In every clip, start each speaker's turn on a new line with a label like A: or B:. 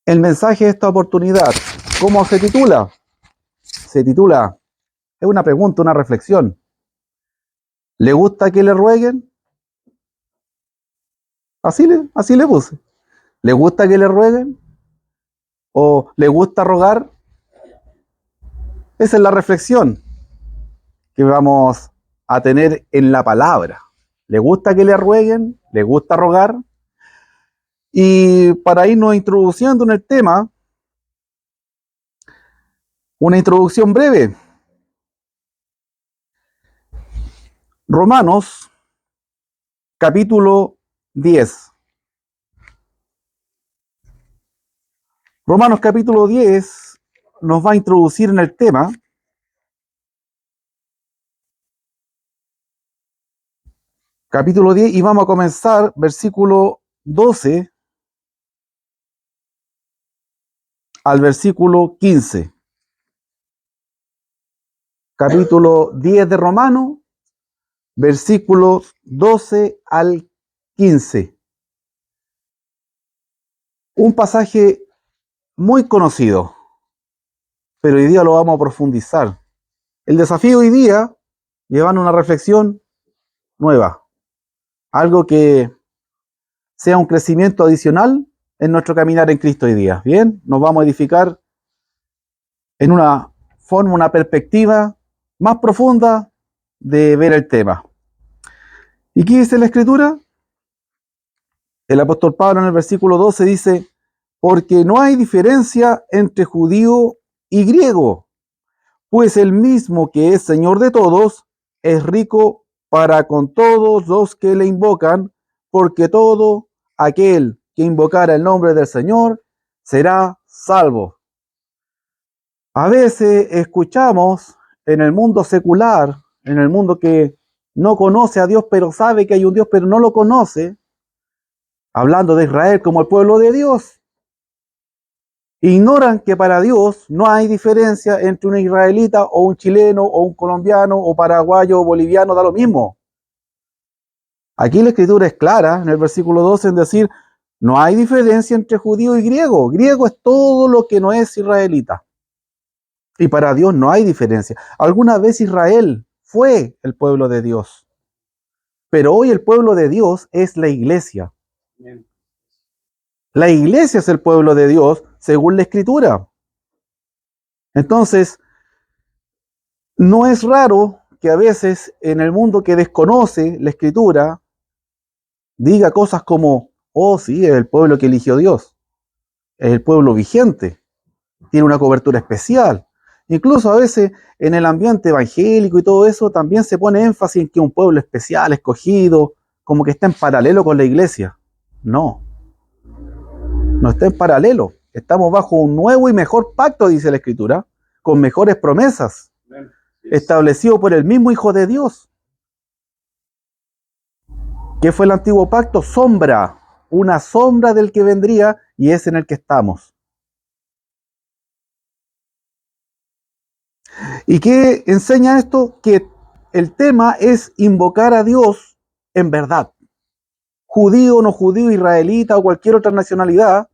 A: El mensaje de esta oportunidad, ¿cómo se titula? Se titula, es una pregunta, una reflexión. ¿Le gusta que le rueguen? Así le puse. ¿Le gusta que le rueguen? ¿O le gusta rogar? Esa es la reflexión que vamos a tener en la palabra. ¿Le gusta que le rueguen? ¿Le gusta rogar? Y para irnos introduciendo en el tema, una introducción breve. Romanos, capítulo 10. Romanos capítulo 10 nos va a introducir en el tema. Capítulo 10 y vamos a comenzar versículo 12 al versículo 15. Capítulo 10 de Romanos, versículos 12 al 15. Un pasaje muy conocido, pero hoy día lo vamos a profundizar. El desafío hoy día, llevando una reflexión nueva, algo que sea un crecimiento adicional en nuestro caminar en Cristo hoy día. Bien, nos vamos a edificar en una forma, una perspectiva más profunda de ver el tema. ¿Y qué dice la Escritura? El apóstol Pablo en el versículo 12 dice, porque no hay diferencia entre judío y griego, pues el mismo que es Señor de todos es rico para con todos los que le invocan, porque todo aquel que invocara el nombre del Señor será salvo. A veces escuchamos en el mundo secular, en el mundo que no conoce a Dios, pero sabe que hay un Dios, pero no lo conoce, hablando de Israel como el pueblo de Dios. Ignoran que para Dios no hay diferencia entre un israelita o un chileno o un colombiano o paraguayo o boliviano, da lo mismo. Aquí la Escritura es clara en el versículo 12 en decir, no hay diferencia entre judío y griego. Griego es todo lo que no es israelita. Y para Dios no hay diferencia. Alguna vez Israel fue el pueblo de Dios, pero hoy el pueblo de Dios es la iglesia. La iglesia es el pueblo de Dios según la Escritura. Entonces, no es raro que a veces en el mundo que desconoce la Escritura diga cosas como, oh sí, es el pueblo que eligió Dios, es el pueblo vigente, tiene una cobertura especial. Incluso a veces en el ambiente evangélico y todo eso también se pone énfasis en que un pueblo especial, escogido, como que está en paralelo con la iglesia. No, no está en paralelo. Estamos bajo un nuevo y mejor pacto, dice la Escritura, con mejores promesas, establecido por el mismo Hijo de Dios. ¿Qué fue el antiguo pacto? Sombra, una sombra del que vendría y es en el que estamos. ¿Y qué enseña esto? Que el tema es invocar a Dios en verdad. Judío, no judío, israelita o cualquier otra nacionalidad,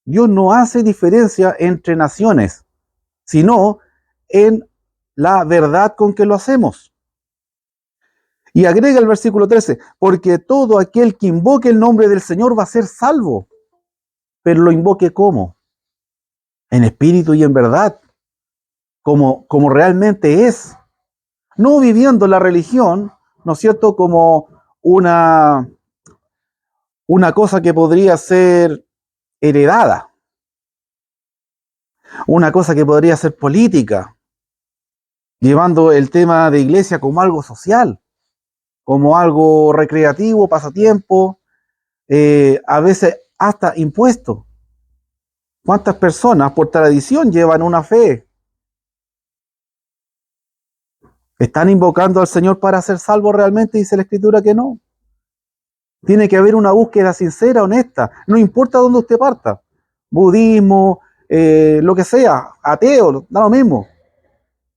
A: Dios no hace diferencia entre naciones, sino en la verdad con que lo hacemos. Y agrega el versículo 13, porque todo aquel que invoque el nombre del Señor va a ser salvo. Pero lo invoque ¿cómo? En espíritu y en verdad, como realmente es. No viviendo la religión, ¿no es cierto?, como una cosa que podría ser heredada, una cosa que podría ser política, llevando el tema de iglesia como algo social, como algo recreativo, pasatiempo, a veces hasta impuesto. ¿Cuántas personas por tradición llevan una fe? ¿Están invocando al Señor para ser salvos realmente? Dice la Escritura que no. Tiene que haber una búsqueda sincera, honesta. No importa dónde usted parta. Budismo, lo que sea, ateo, da lo mismo.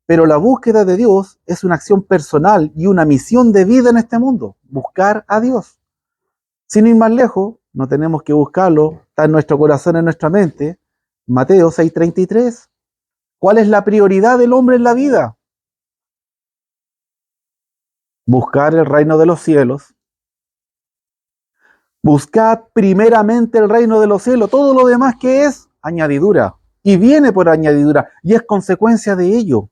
A: Pero la búsqueda de Dios es una acción personal y una misión de vida en este mundo. Buscar a Dios. Sin ir más lejos, no tenemos que buscarlo. Está en nuestro corazón, en nuestra mente. Mateo 6:33. ¿Cuál es la prioridad del hombre en la vida? Buscar el reino de los cielos. Buscad primeramente el reino de los cielos. Todo lo demás que es añadidura. Y viene por añadidura. Y es consecuencia de ello.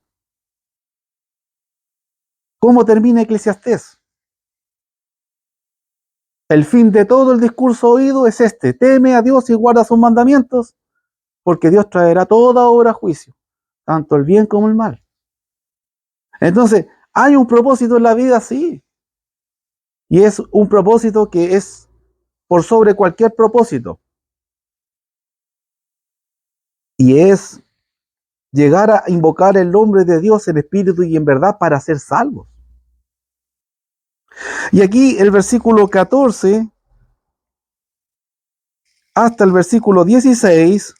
A: ¿Cómo termina Eclesiastés? El fin de todo el discurso oído es este: teme a Dios y guarda sus mandamientos, porque Dios traerá toda obra a juicio, tanto el bien como el mal. Entonces, hay un propósito en la vida, sí. Y es un propósito que es por sobre cualquier propósito. Y es llegar a invocar el nombre de Dios en espíritu y en verdad para ser salvos. Y aquí el versículo 14 hasta el versículo 16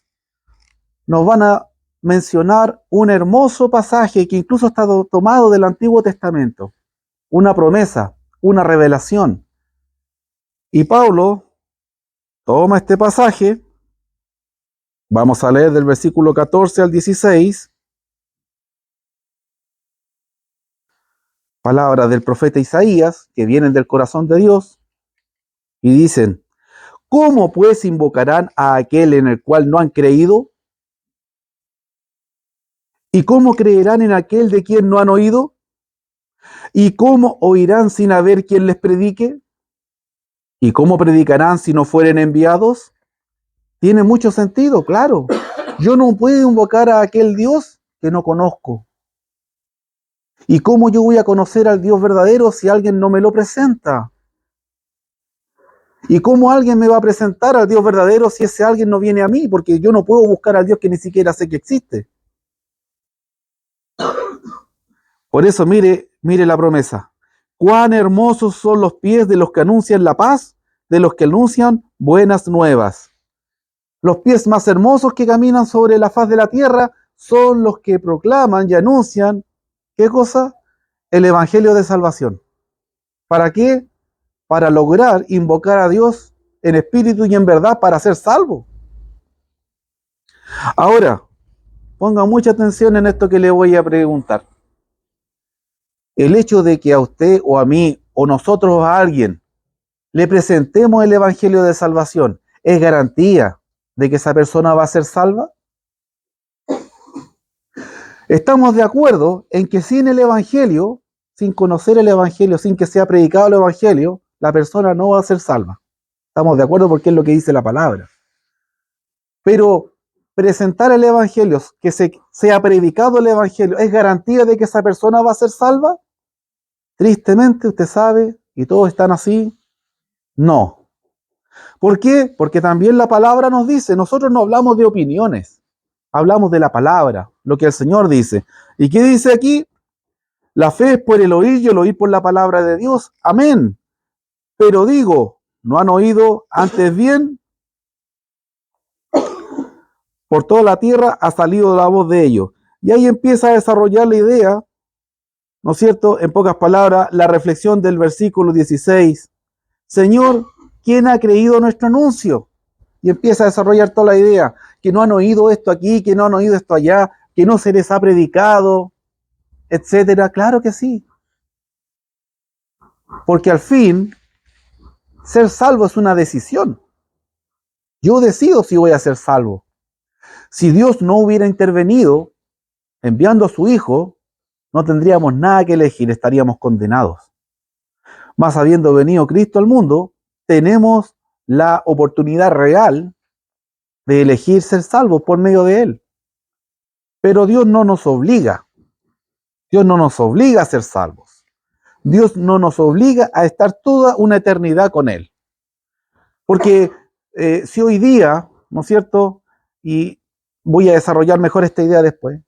A: nos van a mencionar un hermoso pasaje que incluso está tomado del Antiguo Testamento, una promesa, una revelación. Y Pablo toma este pasaje, vamos a leer del versículo 14 al 16, palabras del profeta Isaías que vienen del corazón de Dios, y dicen: ¿cómo pues invocarán a aquel en el cual no han creído? ¿Y cómo creerán en aquel de quien no han oído? ¿Y cómo oirán sin haber quien les predique? ¿Y cómo predicarán si no fueren enviados? Tiene mucho sentido, claro. Yo no puedo invocar a aquel Dios que no conozco. ¿Y cómo yo voy a conocer al Dios verdadero si alguien no me lo presenta? ¿Y cómo alguien me va a presentar al Dios verdadero si ese alguien no viene a mí? Porque yo no puedo buscar al Dios que ni siquiera sé que existe. Por eso mire la promesa. Cuán hermosos son los pies de los que anuncian la paz, de los que anuncian buenas nuevas. Los pies más hermosos que caminan sobre la faz de la tierra son los que proclaman y anuncian, ¿qué cosa? El evangelio de salvación. ¿Para qué? Para lograr invocar a Dios en espíritu y en verdad para ser salvo. Ahora, ponga mucha atención en esto que le voy a preguntar. El hecho de que a usted o a mí o nosotros a alguien le presentemos el evangelio de salvación, ¿es garantía de que esa persona va a ser salva? Estamos de acuerdo en que sin el evangelio, sin conocer el evangelio, sin que sea predicado el evangelio, la persona no va a ser salva. Estamos de acuerdo porque es lo que dice la palabra. Pero presentar el evangelio, que sea predicado el evangelio, ¿es garantía de que esa persona va a ser salva? Tristemente, usted sabe, y todos están así, no. ¿Por qué? Porque también la palabra nos dice, nosotros no hablamos de opiniones, hablamos de la palabra, lo que el Señor dice. ¿Y qué dice aquí? La fe es por el oír y el oír por la palabra de Dios. Amén. Pero digo, ¿no han oído antes bien? Por toda la tierra ha salido la voz de ellos. Y ahí empieza a desarrollar la idea, ¿no es cierto? En pocas palabras, la reflexión del versículo 16. Señor, ¿quién ha creído nuestro anuncio? Y empieza a desarrollar toda la idea, que no han oído esto aquí, que no han oído esto allá, que no se les ha predicado, etcétera. Claro que sí. Porque al fin, ser salvo es una decisión. Yo decido si voy a ser salvo. Si Dios no hubiera intervenido enviando a su Hijo, no tendríamos nada que elegir, estaríamos condenados. Mas habiendo venido Cristo al mundo, tenemos la oportunidad real de elegir ser salvos por medio de Él. Pero Dios no nos obliga. Dios no nos obliga a ser salvos. Dios no nos obliga a estar toda una eternidad con Él. Porque si hoy día, ¿no es cierto? Y voy a desarrollar mejor esta idea después.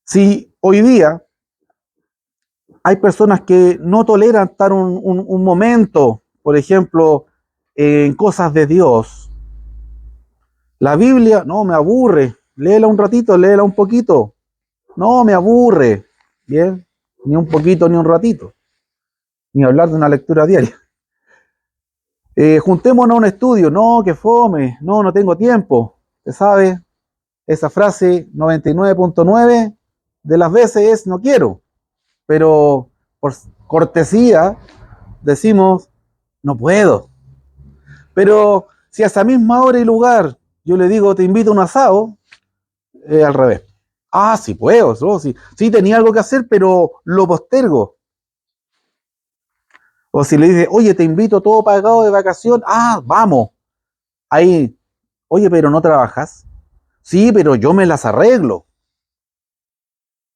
A: Si hoy día hay personas que no toleran estar un momento, por ejemplo, en cosas de Dios. La Biblia, no, me aburre. Léela un ratito, léela un poquito. No, me aburre. Bien, ni un poquito ni un ratito. Ni hablar de una lectura diaria. Juntémonos a un estudio. No, que fome. No, no tengo tiempo. ¿Usted sabe? esa frase 99.9 de las veces es no quiero, pero por cortesía decimos no puedo. Pero si a esa misma hora y lugar yo le digo te invito a un asado, al revés. Ah, sí puedo, no, sí, sí tenía algo que hacer, pero lo postergo. O si le dice, oye, te invito todo pagado de vacación, ah, vamos. Ahí, oye, pero no trabajas. Sí, pero yo me las arreglo.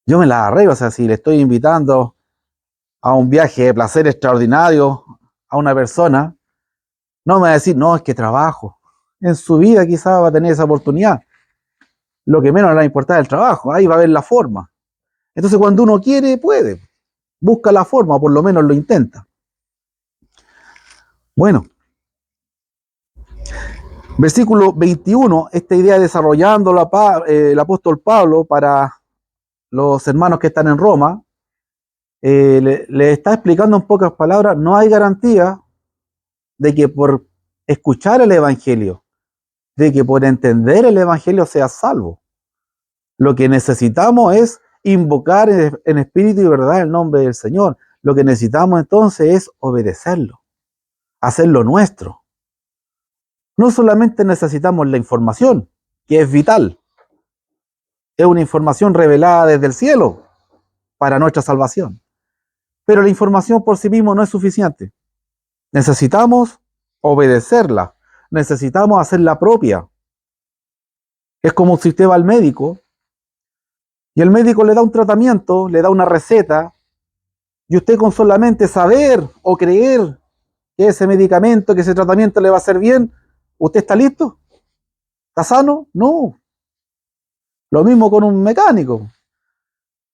A: Yo me las arreglo, o sea, si le estoy invitando a un viaje de placer extraordinario a una persona, no me va a decir, no, es que trabajo. En su vida quizás va a tener esa oportunidad. Lo que menos le va a importar es el trabajo, ahí va a ver la forma. Entonces cuando uno quiere, puede. Busca la forma, o por lo menos lo intenta. Bueno, versículo 21, esta idea desarrollando el apóstol Pablo para los hermanos que están en Roma, le está explicando en pocas palabras, no hay garantía de que por escuchar el Evangelio, de que por entender el Evangelio seas salvo. Lo que necesitamos es invocar en espíritu y verdad el nombre del Señor. Lo que necesitamos entonces es obedecerlo, hacerlo nuestro. No solamente necesitamos la información, que es vital, es una información revelada desde el cielo para nuestra salvación. Pero la información por sí misma no es suficiente. Necesitamos obedecerla, necesitamos hacerla propia. Es como si usted va al médico y el médico le da un tratamiento, le da una receta, y usted con solamente saber o creer que ese medicamento, que ese tratamiento le va a hacer bien, ¿usted está listo? ¿Está sano? No. Lo mismo con un mecánico.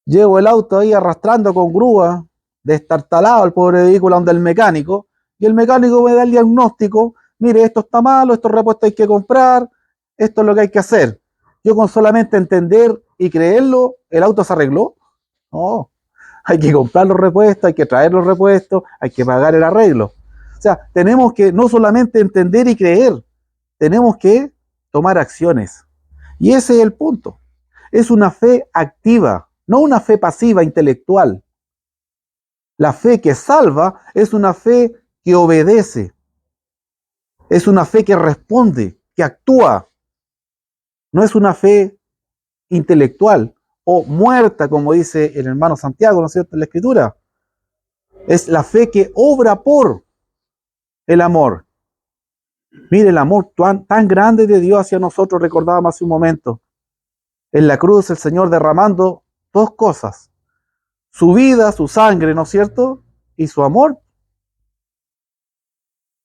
A: Llevo el auto ahí arrastrando con grúa, destartalado el pobre vehículo donde el mecánico, y el mecánico me da el diagnóstico, mire, esto está malo, estos repuestos hay que comprar, esto es lo que hay que hacer. Yo con solamente entender y creerlo, ¿el auto se arregló? No, hay que comprar los repuestos, hay que traer los repuestos, hay que pagar el arreglo. O sea, tenemos que no solamente entender y creer, tenemos que tomar acciones. Y ese es el punto. Es una fe activa, no una fe pasiva intelectual. La fe que salva es una fe que obedece, es una fe que responde, que actúa. No es una fe intelectual o muerta, como dice el hermano Santiago, ¿no es cierto?, en la Escritura. Es la fe que obra por el amor. Mire, el amor tan grande de Dios hacia nosotros, recordábamos hace un momento. En la cruz el Señor derramando dos cosas: su vida, su sangre, ¿no es cierto?, y su amor.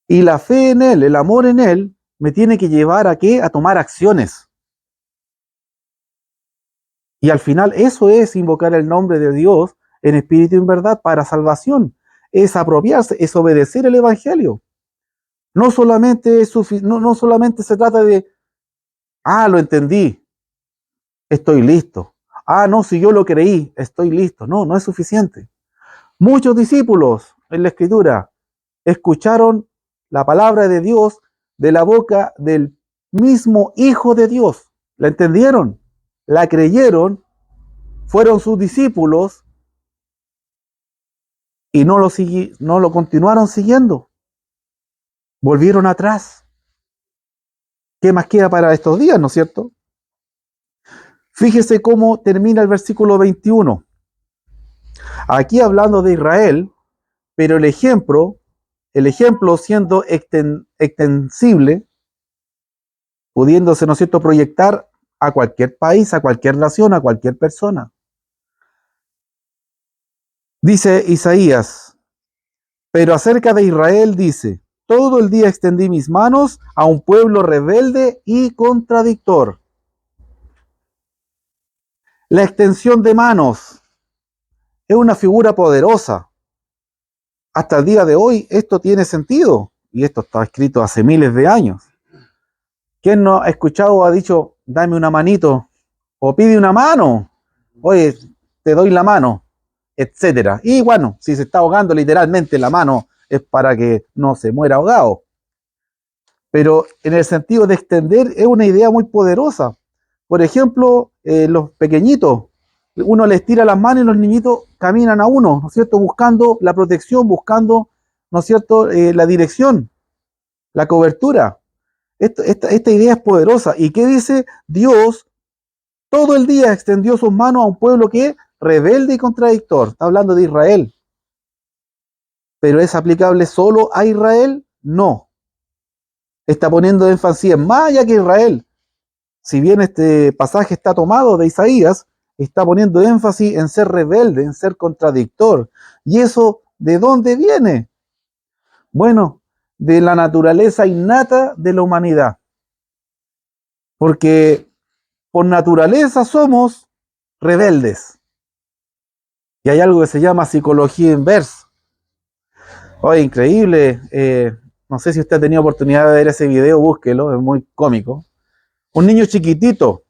A: Y la fe en Él, el amor en Él, me tiene que llevar ¿a qué? A tomar acciones. Y al final eso es invocar el nombre de Dios en espíritu y en verdad para salvación. Es apropiarse, es obedecer el Evangelio. No solamente, no solamente se trata de, lo entendí, estoy listo. No, si yo lo creí, estoy listo. No, no es suficiente. Muchos discípulos en la Escritura escucharon la palabra de Dios de la boca del mismo Hijo de Dios. ¿La entendieron? ¿La creyeron? Fueron sus discípulos y no lo continuaron siguiendo. Volvieron atrás. ¿Qué más queda para estos días, no es cierto? Fíjese cómo termina el versículo 21. Aquí hablando de Israel, pero el ejemplo siendo extensible, pudiéndose, ¿no es cierto?, proyectar a cualquier país, a cualquier nación, a cualquier persona. Dice Isaías, pero acerca de Israel dice, todo el día extendí mis manos a un pueblo rebelde y contradictor. La extensión de manos es una figura poderosa. Hasta el día de hoy esto tiene sentido, y esto está escrito hace miles de años. ¿Quién no ha escuchado o ha dicho, dame una manito, o pide una mano? Oye, te doy la mano, etcétera. Y bueno, si se está ahogando literalmente la mano es para que no se muera ahogado. Pero en el sentido de extender es una idea muy poderosa. por ejemplo, los pequeñitos, uno les tira las manos y los niñitos caminan a uno, ¿no es cierto? Buscando la protección, buscando, ¿no es cierto?, la dirección, la cobertura. Esta idea es poderosa. ¿Y qué dice? Dios todo el día extendió sus manos a un pueblo que es rebelde y contradictor. Está hablando de Israel. ¿Pero es aplicable solo a Israel? No. Está poniendo énfasis en más allá que Israel. Si bien este pasaje está tomado de Isaías, está poniendo énfasis en ser rebelde, en ser contradictor. ¿Y eso de dónde viene? Bueno, de la naturaleza innata de la humanidad. Porque por naturaleza somos rebeldes. Y hay algo que se llama psicología inversa. Oye, increíble. No sé si usted ha tenido oportunidad de ver ese video, búsquelo, es muy cómico. Un niño chiquitito,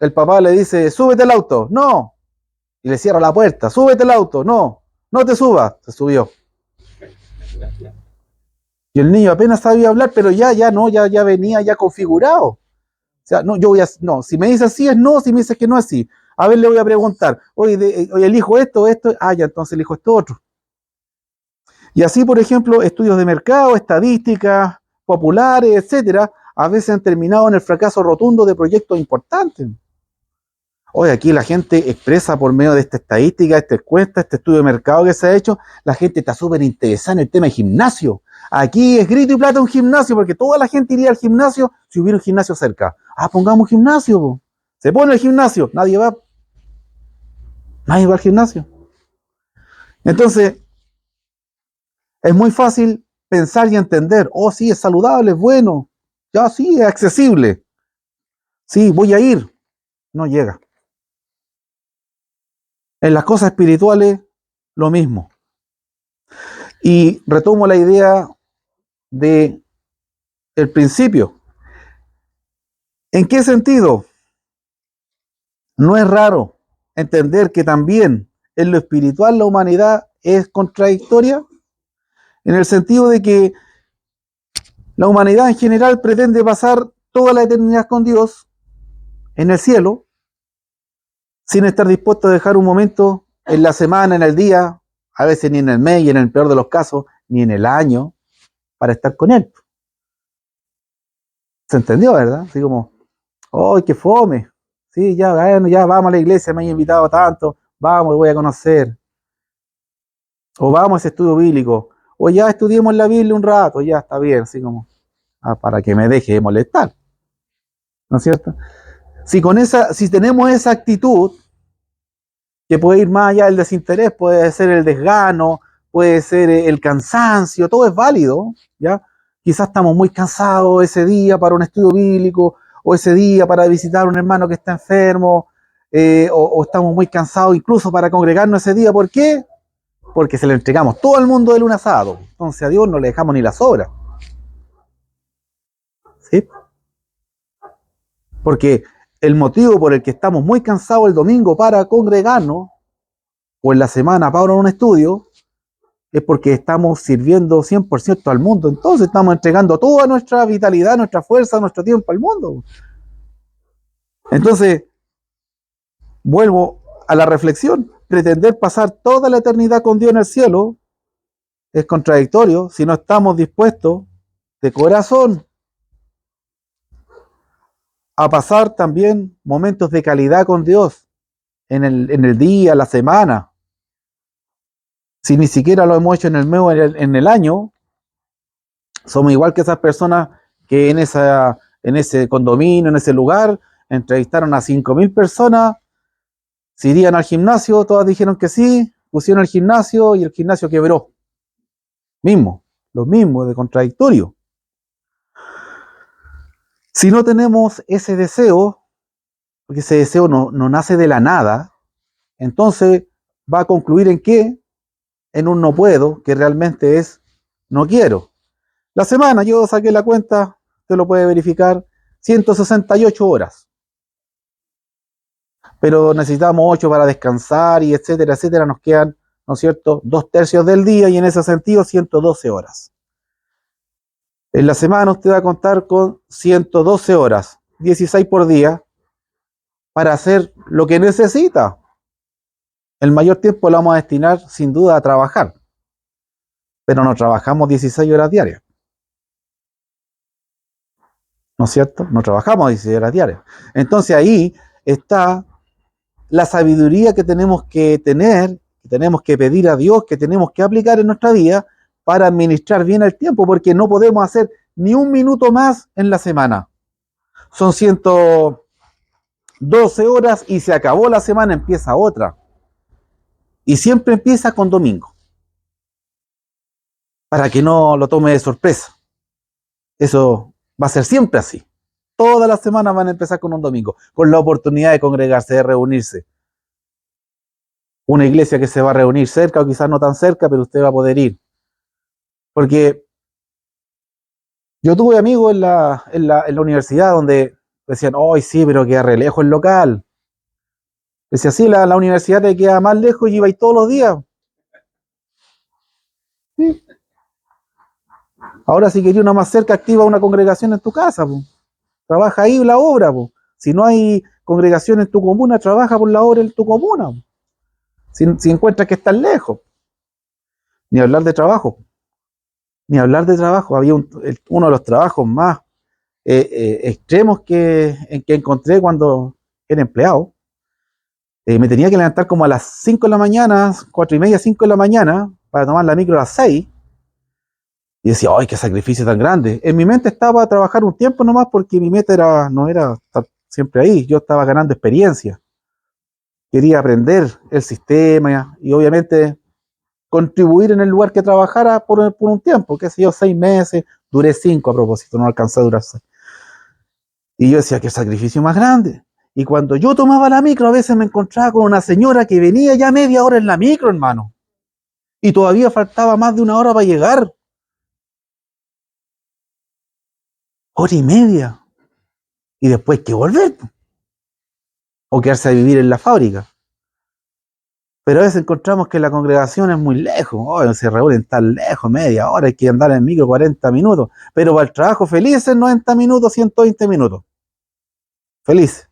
A: el papá le dice, súbete al auto, no. Y le cierra la puerta, súbete al auto, no, no te subas. Se subió. Y el niño apenas sabía hablar, pero ya venía ya configurado. O sea, no, no, si me dice así es no, si me dice que no es así. A ver, le voy a preguntar, oye, elijo esto, ya, entonces elijo esto otro. Y así, por ejemplo, estudios de mercado, estadísticas populares, etcétera, a veces han terminado en el fracaso rotundo de proyectos importantes. Hoy aquí la gente expresa por medio de esta estadística, esta encuesta, este estudio de mercado que se ha hecho, la gente está súper interesada en el tema de gimnasio. Aquí es grito y plata un gimnasio, porque toda la gente iría al gimnasio si hubiera un gimnasio cerca. Pongamos un gimnasio, po. Se pone el gimnasio, nadie va al gimnasio. Entonces, es muy fácil pensar y entender, sí, es saludable, es bueno, ya sí, es accesible. Sí, voy a ir. No llega. En las cosas espirituales, lo mismo. Y retomo la idea de el principio. ¿En qué sentido? No es raro entender que también en lo espiritual la humanidad es contradictoria, en el sentido de que la humanidad en general pretende pasar toda la eternidad con Dios en el cielo, sin estar dispuesto a dejar un momento en la semana, en el día, a veces ni en el mes y en el peor de los casos, ni en el año, para estar con Él. ¿Se entendió, verdad? Así como, ¡ay, qué fome! Sí, ya, bueno, ya vamos a la iglesia, me han invitado tanto, vamos, voy a conocer. O vamos a ese estudio bíblico, o ya estudiemos la Biblia un rato, ya está bien, así como, para que me deje de molestar. ¿No es cierto? Si tenemos esa actitud, que puede ir más allá del desinterés, puede ser el desgano, puede ser el cansancio, todo es válido, ¿ya? Quizás estamos muy cansados ese día para un estudio bíblico, o ese día para visitar a un hermano que está enfermo, o estamos muy cansados incluso para congregarnos ese día. ¿Por qué? Porque se le entregamos todo el mundo del un asado. Entonces a Dios no le dejamos ni la sobra. ¿Sí? Porque el motivo por el que estamos muy cansados el domingo para congregarnos, o en la semana para un estudio, es porque estamos sirviendo 100% al mundo. Entonces estamos entregando toda nuestra vitalidad, nuestra fuerza, nuestro tiempo al mundo. Entonces, vuelvo a la reflexión. Pretender pasar toda la eternidad con Dios en el cielo es contradictorio si no estamos dispuestos de corazón a pasar también momentos de calidad con Dios en el día, la semana. Si ni siquiera lo hemos hecho en el mes o en el año, somos igual que esas personas que en ese condominio, en ese lugar, entrevistaron a 5.000 personas, si irían al gimnasio, todas dijeron que sí, pusieron el gimnasio y el gimnasio quebró. Lo mismo de contradictorio. Si no tenemos ese deseo, porque ese deseo no nace de la nada, entonces va a concluir en qué? En un no puedo, que realmente es no quiero. La semana, yo saqué la cuenta, usted lo puede verificar, 168 horas. Pero necesitamos 8 para descansar y etcétera, etcétera. Nos quedan, ¿no es cierto?, 2/3 del día y en ese sentido 112 horas. En la semana usted va a contar con 112 horas, 16 por día, para hacer lo que necesita. El mayor tiempo lo vamos a destinar sin duda a trabajar, pero no trabajamos 16 horas diarias, ¿no es cierto? No trabajamos 16 horas diarias. Entonces ahí está la sabiduría que tenemos que tener, que tenemos que pedir a Dios, que tenemos que aplicar en nuestra vida para administrar bien el tiempo, porque no podemos hacer ni un minuto más en la semana. Son 112 horas y se acabó la semana, empieza otra. Y siempre empieza con domingo, para que no lo tome de sorpresa. Eso va a ser siempre así. Todas las semanas van a empezar con un domingo, con la oportunidad de congregarse, de reunirse. Una iglesia que se va a reunir cerca o quizás no tan cerca, pero usted va a poder ir. Porque yo tuve amigos en la universidad donde decían, ¡ay, sí, pero queda re lejos el local! Decía, sí, la universidad te queda más lejos y iba ahí todos los días. Sí. Ahora si quería una más cerca, activa una congregación en tu casa, po. Trabaja ahí la obra, po. Si no hay congregación en tu comuna, trabaja por la obra en tu comuna, po. Si encuentras que estás lejos. Ni hablar de trabajo. Ni hablar de trabajo. Había uno de los trabajos más extremos en que encontré cuando era empleado. Me tenía que levantar como a las 5 de la mañana, 4:30, 5 de la mañana, para tomar la micro a las 6. Y decía, ¡ay, qué sacrificio tan grande! En mi mente estaba a trabajar un tiempo nomás porque mi meta no era estar siempre ahí. Yo estaba ganando experiencia. Quería aprender el sistema y obviamente contribuir en el lugar que trabajara por un tiempo, qué sé yo, 6 meses. Duré 5 a propósito, no alcancé a durar 6. Y yo decía, qué sacrificio más grande. Y cuando yo tomaba la micro, a veces me encontraba con una señora que venía ya media hora en la micro, hermano. Y todavía faltaba más de una hora para llegar. Hora y media. Y después hay que volver. O quedarse a vivir en la fábrica. Pero a veces encontramos que la congregación es muy lejos. Oh, se reúnen tan lejos, media hora, hay que andar en micro 40 minutos. Pero para el trabajo felices 90 minutos, 120 minutos. Felices.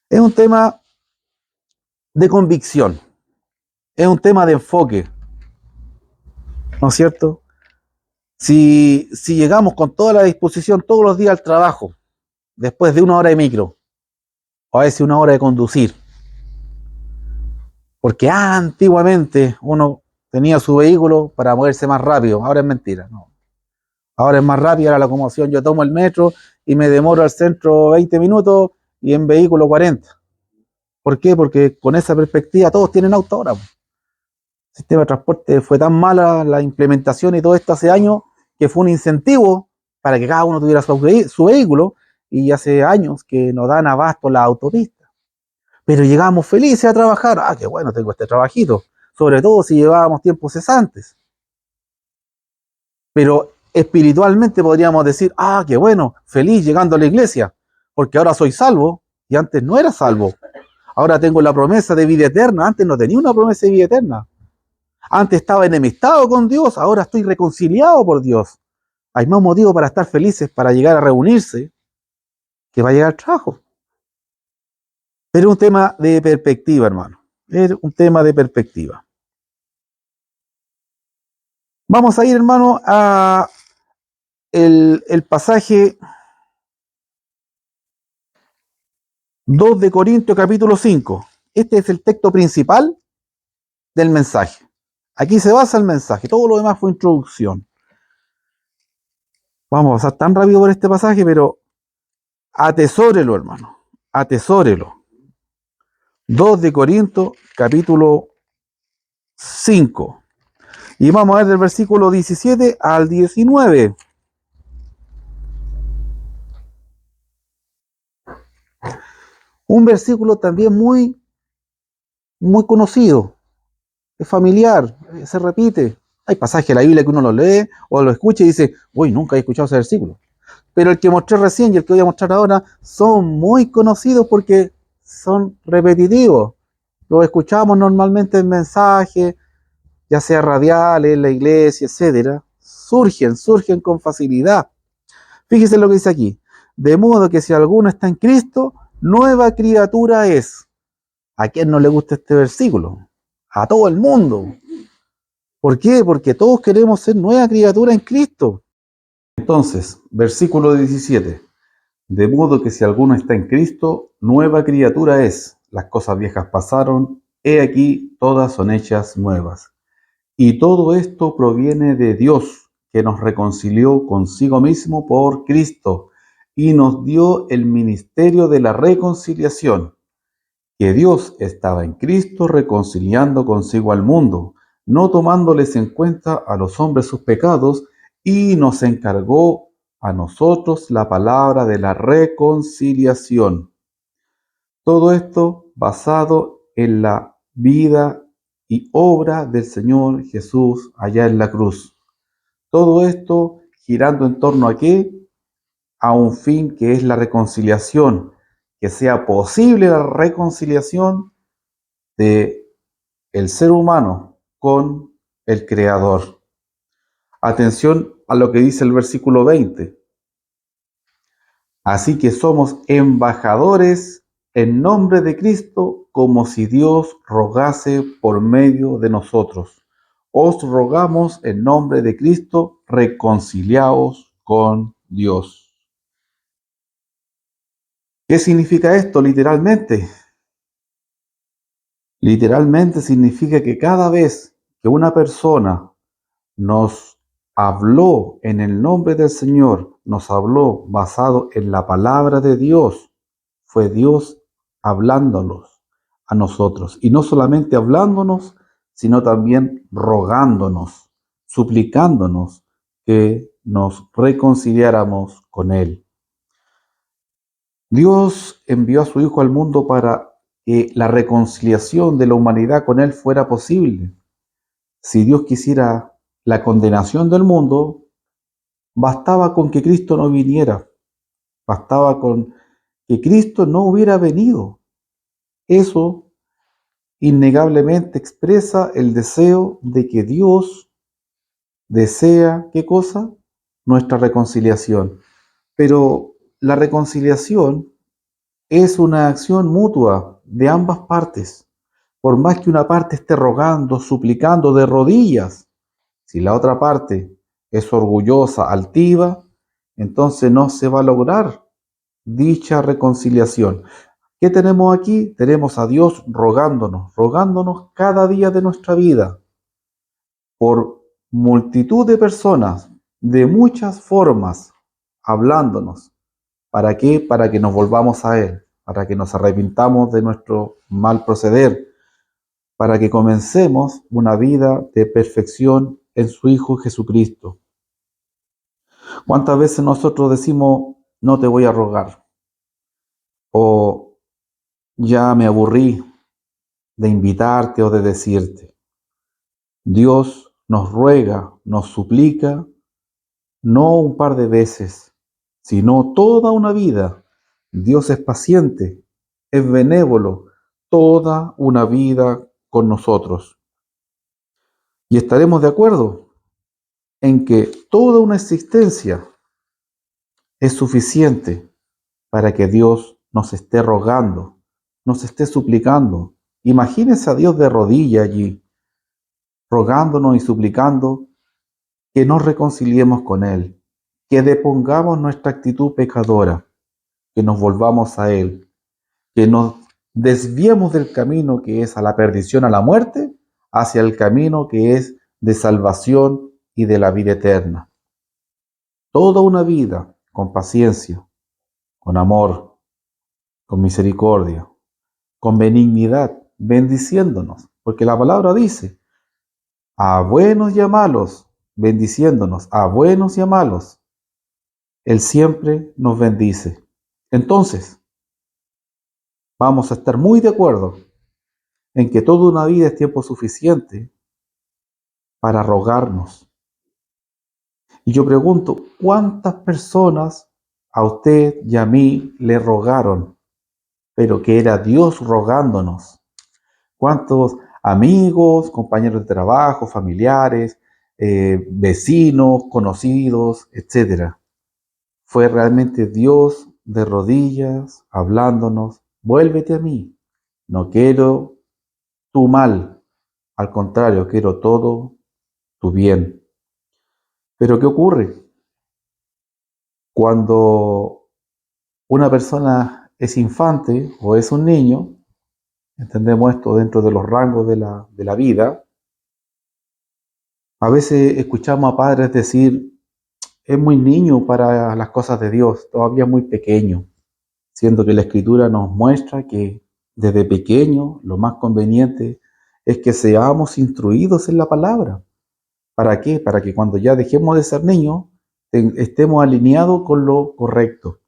A: Es un tema de convicción. Es un tema de enfoque. ¿No es cierto? Si llegamos con toda la disposición todos los días al trabajo, después de una hora de micro, o a veces una hora de conducir, porque antiguamente uno tenía su vehículo para moverse más rápido, ahora es mentira, no. Ahora es más rápida la locomoción, yo tomo el metro y me demoro al centro 20 minutos y en vehículo 40. ¿Por qué? Porque con esa perspectiva todos tienen auto ahora. El sistema de transporte fue tan mala la implementación y todo esto hace años que fue un incentivo para que cada uno tuviera su vehículo y hace años que nos dan abasto las autopistas. Pero llegamos felices a trabajar. Ah, qué bueno, tengo este trabajito. Sobre todo si llevábamos tiempos cesantes. Pero espiritualmente podríamos decir, ah, qué bueno, feliz llegando a la iglesia, porque ahora soy salvo y antes no era salvo. Ahora tengo la promesa de vida eterna, antes no tenía una promesa de vida eterna. Antes estaba enemistado con Dios, ahora estoy reconciliado por Dios. Hay más motivos para estar felices, para llegar a reunirse, que va a llegar al trabajo. Pero es un tema de perspectiva, hermano. Es un tema de perspectiva. Vamos a ir, hermano, a el pasaje 2 de Corintios capítulo 5. Este es el texto principal del mensaje. Aquí se basa el mensaje. Todo lo demás fue introducción. Vamos a pasar tan rápido por este pasaje, pero atesórelo, hermano. Atesórelo. 2 de Corintios capítulo 5. Y vamos a ver del versículo 17 al 19. Un versículo también muy conocido. Es familiar, se repite. Hay pasajes de la Biblia que uno lo lee o lo escucha y dice, uy, nunca he escuchado ese versículo. Pero el que mostré recién y el que voy a mostrar ahora son muy conocidos porque son repetitivos. Los escuchamos normalmente en mensajes, ya sea radiales, en la iglesia, etcétera. Surgen con facilidad. Fíjese lo que dice aquí. De modo que si alguno está en Cristo, nueva criatura es. ¿A quién no le gusta este versículo? A todo el mundo. ¿Por qué? Porque todos queremos ser nueva criatura en Cristo. Entonces, versículo 17. De modo que si alguno está en Cristo, nueva criatura es. Las cosas viejas pasaron, he aquí, todas son hechas nuevas. Y todo esto proviene de Dios, que nos reconcilió consigo mismo por Cristo y nos dio el ministerio de la reconciliación, que Dios estaba en Cristo reconciliando consigo al mundo, no tomándoles en cuenta a los hombres sus pecados, y nos encargó a nosotros la palabra de la reconciliación. Todo esto basado en la vida y obra del Señor Jesús allá en la cruz. Todo esto girando en torno a qué? A un fin que es la reconciliación, que sea posible la reconciliación de el ser humano con el Creador. Atención a lo que dice el versículo 20. Así que somos embajadores en nombre de Cristo, como si Dios rogase por medio de nosotros. Os rogamos en nombre de Cristo, reconciliaos con Dios. ¿Qué significa esto literalmente? Literalmente significa que cada vez que una persona nos habló en el nombre del Señor, nos habló basado en la palabra de Dios, fue Dios hablándonos a nosotros. Y no solamente hablándonos, sino también rogándonos, suplicándonos que nos reconciliáramos con Él. Dios envió a su Hijo al mundo para que la reconciliación de la humanidad con Él fuera posible. Si Dios quisiera la condenación del mundo, bastaba con que Cristo no viniera, bastaba con que Cristo no hubiera venido. Eso innegablemente expresa el deseo de que Dios desea, ¿qué cosa? Nuestra reconciliación. Pero la reconciliación es una acción mutua de ambas partes. Por más que una parte esté rogando, suplicando de rodillas, si la otra parte es orgullosa, altiva, entonces no se va a lograr dicha reconciliación. ¿Qué tenemos aquí? Tenemos a Dios rogándonos cada día de nuestra vida por multitud de personas, de muchas formas, hablándonos. ¿Para qué? Para que nos volvamos a Él, para que nos arrepintamos de nuestro mal proceder, para que comencemos una vida de perfección en su Hijo Jesucristo. ¿Cuántas veces nosotros decimos, no te voy a rogar? O ya me aburrí de invitarte o de decirte. Dios nos ruega, nos suplica, no un par de veces, sino toda una vida. Dios es paciente, es benévolo, toda una vida con nosotros. Y estaremos de acuerdo en que toda una existencia es suficiente para que Dios nos esté rogando, nos esté suplicando. Imagínense a Dios de rodilla allí, rogándonos y suplicando que nos reconciliemos con Él, que depongamos nuestra actitud pecadora, que nos volvamos a Él, que nos desviemos del camino que es a la perdición, a la muerte, hacia el camino que es de salvación y de la vida eterna. Toda una vida con paciencia, con amor, con misericordia, con benignidad, bendiciéndonos, porque la palabra dice, a buenos y a malos, bendiciéndonos, a buenos y a malos, Él siempre nos bendice. Entonces, vamos a estar muy de acuerdo en que toda una vida es tiempo suficiente para rogarnos. Y yo pregunto, ¿cuántas personas a usted y a mí le rogaron, pero que era Dios rogándonos? ¿Cuántos amigos, compañeros de trabajo, familiares, vecinos, conocidos, etcétera? Fue realmente Dios de rodillas, hablándonos, vuélvete a mí, no quiero tu mal, al contrario, quiero todo tu bien. Pero ¿qué ocurre? Cuando una persona es infante o es un niño, entendemos esto dentro de los rangos de la vida, a veces escuchamos a padres decir, es muy niño para las cosas de Dios, todavía muy pequeño, siendo que la Escritura nos muestra que desde pequeño lo más conveniente es que seamos instruidos en la palabra. ¿Para qué? Para que cuando ya dejemos de ser niños, estemos alineados con lo correcto.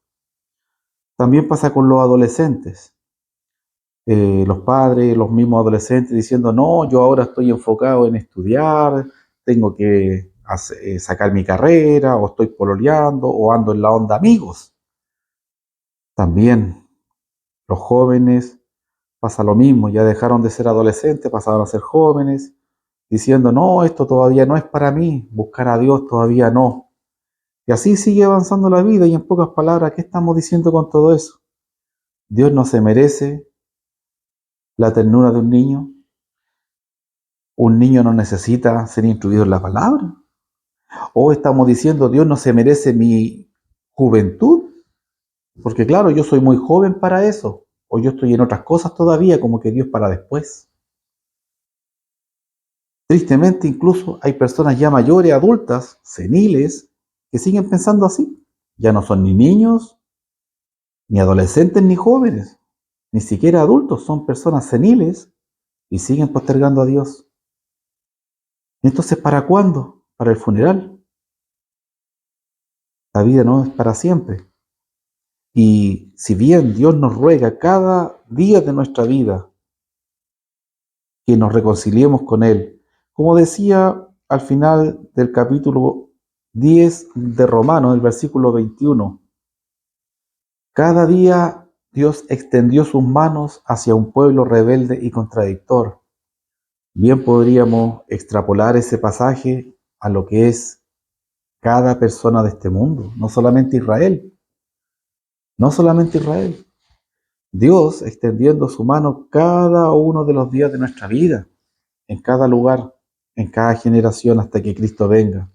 A: También pasa con los adolescentes. Los padres, los mismos adolescentes diciendo, no, yo ahora estoy enfocado en estudiar, tengo que sacar mi carrera, o estoy pololeando, o ando en la onda amigos. También los jóvenes pasa lo mismo, ya dejaron de ser adolescentes, pasaron a ser jóvenes, diciendo, no, esto todavía no es para mí, buscar a Dios todavía no. Y así sigue avanzando la vida y en pocas palabras, ¿qué estamos diciendo con todo eso? Dios no se merece la ternura de un niño. Un niño no necesita ser instruido en la palabra. O estamos diciendo, Dios no se merece mi juventud. Porque claro, yo soy muy joven para eso. O yo estoy en otras cosas todavía, como que Dios para después. Tristemente, incluso hay personas ya mayores, adultas, seniles, que siguen pensando así. Ya no son ni niños, ni adolescentes, ni jóvenes, ni siquiera adultos, son personas seniles y siguen postergando a Dios. Entonces, ¿para cuándo? Para el funeral. La vida no es para siempre. Y si bien Dios nos ruega cada día de nuestra vida que nos reconciliemos con Él, como decía al final del capítulo 10 de Romanos, el versículo 21, cada día Dios extendió sus manos hacia un pueblo rebelde y contradictor. Bien podríamos extrapolar ese pasaje a lo que es cada persona de este mundo, no solamente Israel, no solamente Israel. Dios extendiendo su mano cada uno de los días de nuestra vida, en cada lugar, en cada generación hasta que Cristo venga.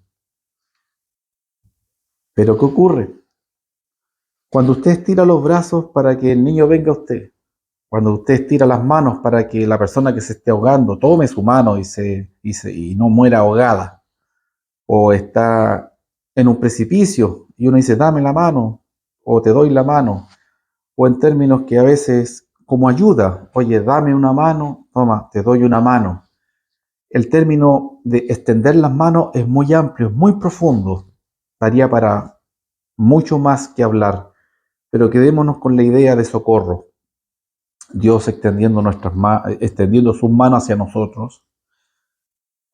A: Pero ¿qué ocurre? Cuando usted estira los brazos para que el niño venga a usted, cuando usted estira las manos para que la persona que se esté ahogando tome su mano y no muera ahogada, o está en un precipicio y uno dice, dame la mano, o te doy la mano, o en términos que a veces como ayuda, oye, dame una mano, toma, te doy una mano. El término de extender las manos es muy amplio, es muy profundo, daría para mucho más que hablar, pero quedémonos con la idea de socorro. Dios extendiendo sus manos hacia nosotros.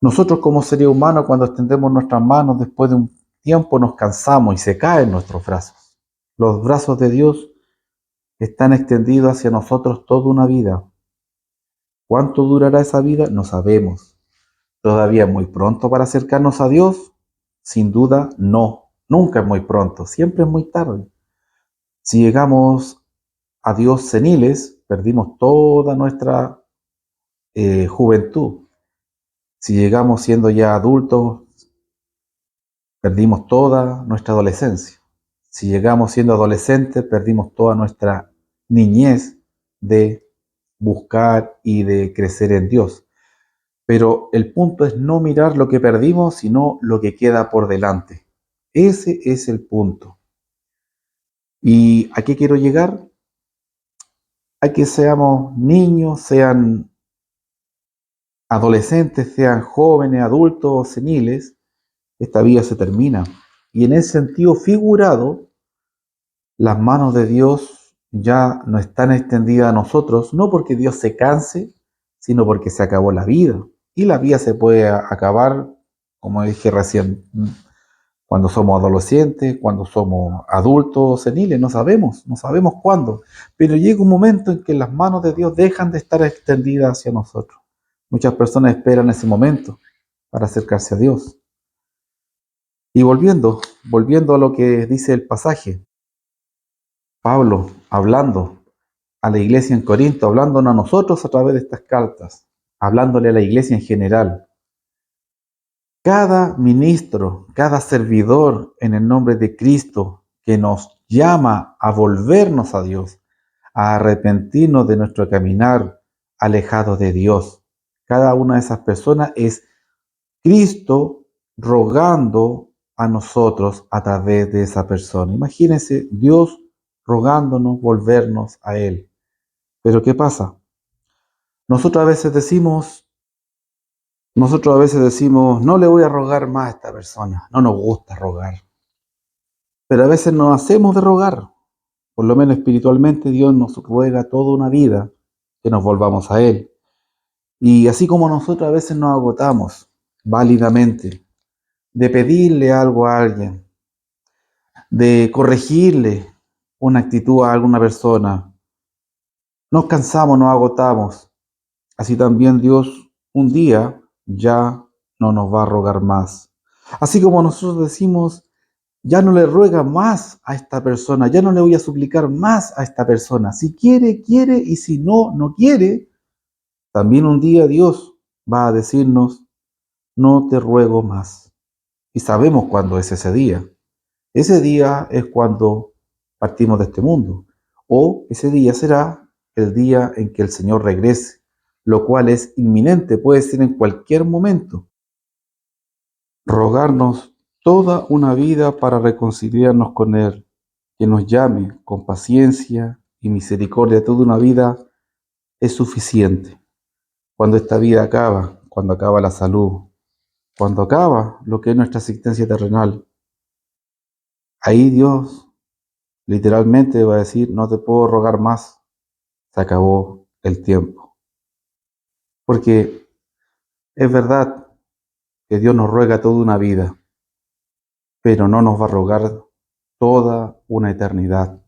A: Nosotros como seres humanos, cuando extendemos nuestras manos, después de un tiempo nos cansamos y se caen nuestros brazos. Los brazos de Dios están extendidos hacia nosotros toda una vida. ¿Cuánto durará esa vida? No sabemos. ¿Todavía es muy pronto para acercarnos a Dios? Sin duda, no. Nunca es muy pronto, siempre es muy tarde. Si llegamos a Dios seniles, perdimos toda nuestra juventud. Si llegamos siendo ya adultos, perdimos toda nuestra adolescencia. Si llegamos siendo adolescentes, perdimos toda nuestra niñez de buscar y de crecer en Dios. Pero el punto es no mirar lo que perdimos, sino lo que queda por delante. Ese es el punto. ¿Y a qué quiero llegar? A que seamos niños, sean adolescentes, sean jóvenes, adultos o seniles, esta vida se termina. Y en ese sentido figurado, las manos de Dios ya no están extendidas a nosotros, no porque Dios se canse, sino porque se acabó la vida. Y la vida se puede acabar, como dije recién, cuando somos adolescentes, cuando somos adultos o seniles, no sabemos cuándo. Pero llega un momento en que las manos de Dios dejan de estar extendidas hacia nosotros. Muchas personas esperan ese momento para acercarse a Dios. Y volviendo a lo que dice el pasaje, Pablo hablando a la iglesia en Corinto, hablándonos a nosotros a través de estas cartas, hablándole a la iglesia en general. Cada ministro, cada servidor en el nombre de Cristo que nos llama a volvernos a Dios, a arrepentirnos de nuestro caminar alejado de Dios. Cada una de esas personas es Cristo rogando a nosotros a través de esa persona. Imagínense Dios rogándonos volvernos a Él. Pero ¿qué pasa? Nosotros a veces decimos, no le voy a rogar más a esta persona. No nos gusta rogar. Pero a veces nos hacemos de rogar. Por lo menos espiritualmente Dios nos ruega toda una vida que nos volvamos a Él. Y así como nosotros a veces nos agotamos válidamente de pedirle algo a alguien, de corregirle una actitud a alguna persona, nos cansamos, nos agotamos. Así también Dios un día ya no nos va a rogar más. Así como nosotros decimos, ya no le ruega más a esta persona, ya no le voy a suplicar más a esta persona. Si quiere, quiere, y si no, no quiere, también un día Dios va a decirnos, no te ruego más. Y sabemos cuándo es ese día. Ese día es cuando partimos de este mundo. O ese día será el día en que el Señor regrese, lo cual es inminente, puede ser en cualquier momento. Rogarnos toda una vida para reconciliarnos con Él, que nos llame con paciencia y misericordia toda una vida es suficiente. Cuando esta vida acaba, cuando acaba la salud, cuando acaba lo que es nuestra existencia terrenal, ahí Dios literalmente va a decir, no te puedo rogar más, se acabó el tiempo. Porque es verdad que Dios nos ruega toda una vida, pero no nos va a rogar toda una eternidad.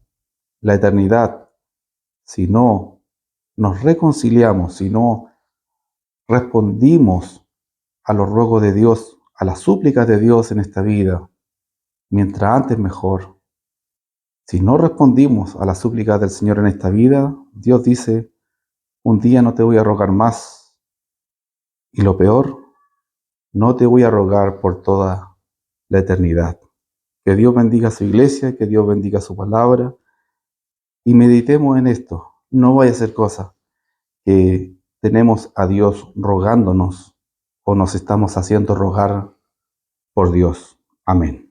A: La eternidad, si no nos reconciliamos, si no respondimos a los ruegos de Dios, a las súplicas de Dios en esta vida, mientras antes mejor. Si no respondimos a las súplicas del Señor en esta vida, Dios dice, un día no te voy a rogar más. Y lo peor, no te voy a rogar por toda la eternidad. Que Dios bendiga a su iglesia, que Dios bendiga su palabra y meditemos en esto. No vaya a ser cosa que tenemos a Dios rogándonos o nos estamos haciendo rogar por Dios. Amén.